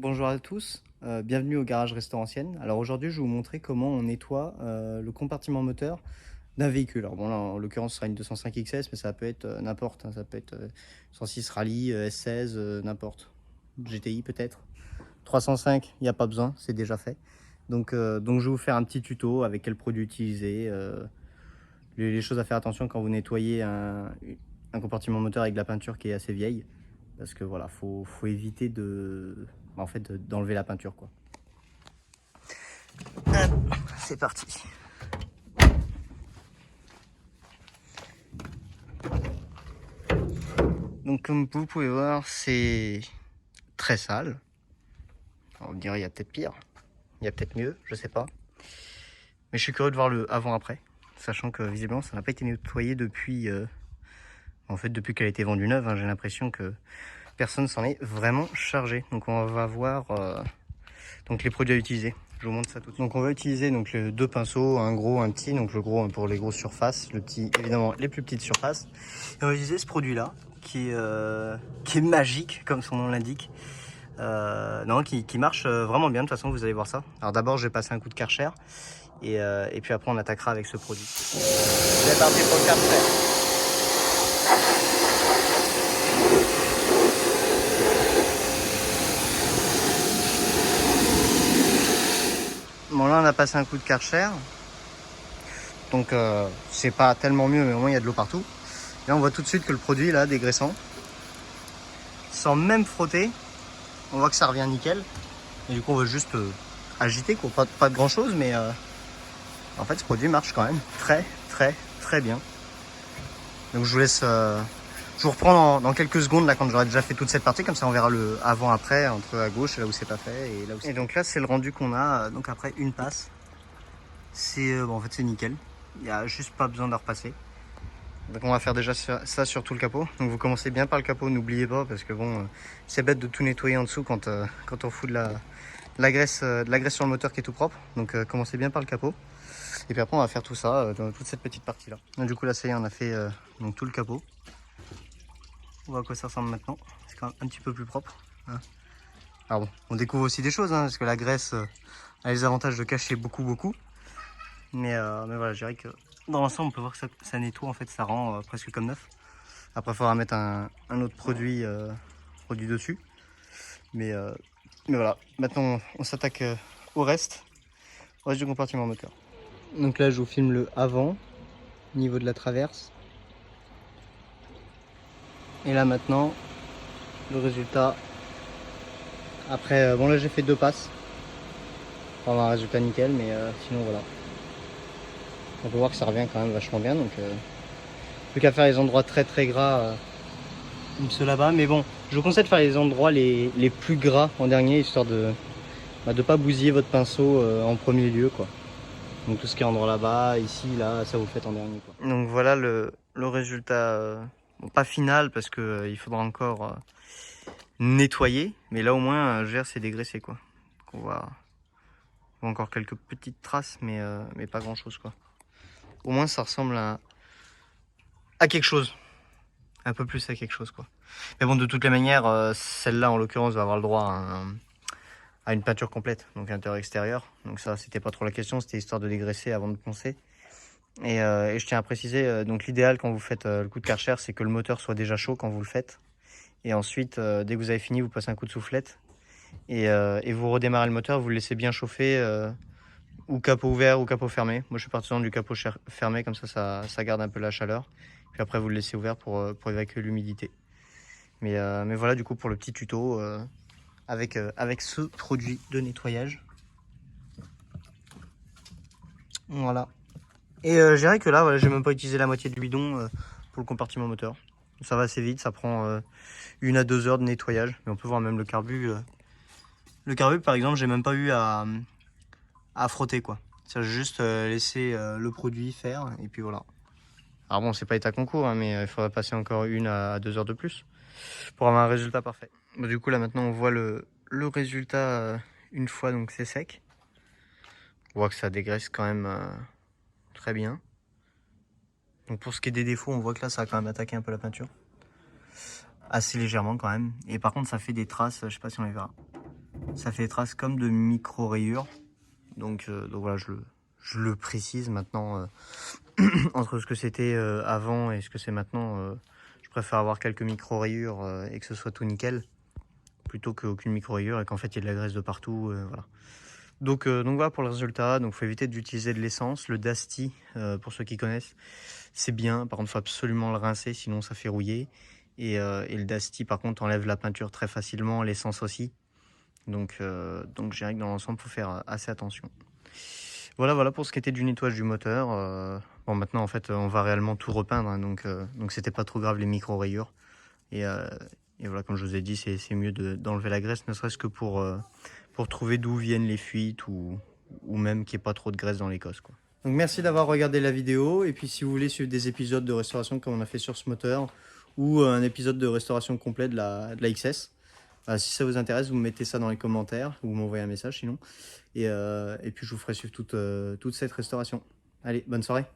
Bonjour à tous, bienvenue au garage restaurancienne. Alors aujourd'hui je vais vous montrer comment on nettoie le compartiment moteur d'un véhicule. Alors bon là en l'occurrence ce sera une 205 XS mais ça peut être n'importe, hein. Ça peut être 106 Rallye, S16, n'importe. GTI peut-être. 305 il n'y a pas besoin, c'est déjà fait. Donc je vais vous faire un petit tuto avec quel produit utiliser, les choses à faire attention quand vous nettoyez un compartiment moteur avec de la peinture qui est assez vieille. Parce que voilà, faut éviter d'enlever la peinture quoi. C'est parti. Donc comme vous pouvez voir, c'est très sale. Alors, on dirait il y a peut-être pire, il y a peut-être mieux, je sais pas. Mais je suis curieux de voir le avant-après, sachant que visiblement ça n'a pas été nettoyé depuis, depuis qu'elle a été vendue neuve. Hein. J'ai l'impression que personne s'en est vraiment chargé. Donc on va voir donc les produits à utiliser. Je vous montre ça tout de suite. Donc on va utiliser donc deux pinceaux, un gros, un petit. Donc le gros pour les grosses surfaces, le petit évidemment les plus petites surfaces. Et on va utiliser ce produit là qui est magique comme son nom l'indique. Qui marche vraiment bien. De toute façon vous allez voir ça. Alors d'abord je vais passer un coup de Karcher et puis après on attaquera avec ce produit. C'est parti pour le Karcher. Bon là on a passé un coup de Karcher. Donc c'est pas tellement mieux mais au moins il y a de l'eau partout. Là on voit tout de suite que le produit là dégraissant, sans même frotter, on voit que ça revient nickel. Et du coup on va juste agiter quoi, pas de grand chose mais en fait ce produit marche quand même très bien. Donc je vous laisse, je vous reprends dans quelques secondes là quand j'aurai déjà fait toute cette partie, comme ça on verra le avant après entre à gauche là où c'est pas fait et là où c'est. Et donc là c'est le rendu qu'on a donc après une passe. C'est en fait c'est nickel, il n'y a juste pas besoin de repasser. Donc on va faire déjà ça sur tout le capot. Donc vous commencez bien par le capot, n'oubliez pas, parce que bon, c'est bête de tout nettoyer en dessous quand on fout de la graisse sur le moteur qui est tout propre. Donc commencez bien par le capot. Et puis après on va faire tout ça dans toute cette petite partie là. Donc, du coup là ça y est, on a fait donc tout le capot. On voit à quoi ça ressemble maintenant. C'est quand même un petit peu plus propre. Hein. Alors bon, on découvre aussi des choses, hein, parce que la graisse a les avantages de cacher beaucoup. Mais voilà, je dirais que dans l'ensemble, on peut voir que ça nettoie, en fait, ça rend presque comme neuf. Après, il faudra mettre un autre produit, dessus. Mais voilà, maintenant, on s'attaque au reste du compartiment moteur. Donc là, je vous filme le avant, au niveau de la traverse. Et là, maintenant, le résultat. Après, bon, là, j'ai fait deux passes. Pour avoir un résultat nickel, mais sinon, voilà. On peut voir que ça revient quand même vachement bien. Donc, plus qu'à faire les endroits très gras. Comme ceux là-bas, mais bon, je vous conseille de faire les endroits les plus gras en dernier, histoire de pas bousiller votre pinceau en premier lieu quoi. Donc tout ce qui est endroit là-bas, ici, là, ça vous le faites en dernier quoi. Donc voilà le résultat, bon, pas final parce que il faudra encore nettoyer, mais là au moins c'est dégraissé quoi. Donc on voit encore quelques petites traces, mais pas grand chose quoi. Au moins ça ressemble à quelque chose. Un peu plus à quelque chose quoi. Mais bon, de toutes les manières, celle-là en l'occurrence va avoir le droit à une peinture complète, donc intérieur-extérieur. Donc ça, c'était pas trop la question, c'était histoire de dégraisser avant de poncer. Et je tiens à préciser, donc l'idéal quand vous faites le coup de Karcher, c'est que le moteur soit déjà chaud quand vous le faites. Et ensuite, dès que vous avez fini, vous passez un coup de soufflette et vous redémarrez le moteur, vous le laissez bien chauffer, ou capot ouvert ou capot fermé. Moi, je suis partisan du capot fermé, comme ça garde un peu la chaleur. Puis après, vous le laissez ouvert pour évacuer l'humidité. Mais voilà, du coup, pour le petit tuto avec ce produit de nettoyage. Voilà. Et je dirais que là, voilà, j'ai même pas utilisé la moitié du bidon pour le compartiment moteur. Ça va assez vite, ça prend 1 à 2 heures de nettoyage. Mais on peut voir même le carbu. Le carbu, par exemple, j'ai même pas eu à frotter quoi. Ça, j'ai juste laissé le produit faire et puis voilà. Alors bon, c'est pas état concours, hein, mais il faudrait passer encore 1 à 2 heures de plus pour avoir un résultat parfait. Bon, du coup, là maintenant, on voit le résultat une fois donc c'est sec. On voit que ça dégraisse quand même très bien. Donc pour ce qui est des défauts, on voit que là, ça a quand même attaqué un peu la peinture. Assez légèrement quand même. Et par contre, ça fait des traces, je sais pas si on les verra. Ça fait des traces comme de micro-rayures. Donc voilà, je le précise maintenant. Entre ce que c'était avant et ce que c'est maintenant, je préfère avoir quelques micro-rayures et que ce soit tout nickel, plutôt qu'aucune micro-rayure et qu'en fait il y ait de la graisse de partout. Voilà. Donc voilà pour le résultat. Donc faut éviter d'utiliser de l'essence. Le Dasti, pour ceux qui connaissent, c'est bien. Par contre, faut absolument le rincer, sinon ça fait rouiller. Et le Dasti, par contre, enlève la peinture très facilement, l'essence aussi. Donc je dirais que dans l'ensemble, faut faire assez attention. Voilà pour ce qui était du nettoyage du moteur. Bon, maintenant, en fait, on va réellement tout repeindre, hein, donc c'était pas trop grave les micro-rayures. Et voilà, comme je vous ai dit, c'est mieux d'enlever la graisse, ne serait-ce que pour trouver d'où viennent les fuites ou même qu'il n'y ait pas trop de graisse dans les cosses, quoi. Donc merci d'avoir regardé la vidéo. Et puis si vous voulez suivre des épisodes de restauration comme on a fait sur ce moteur, ou un épisode de restauration complet de la XS, si ça vous intéresse, vous mettez ça dans les commentaires, ou vous m'envoyez un message sinon. Et puis je vous ferai suivre toute cette restauration. Allez, bonne soirée.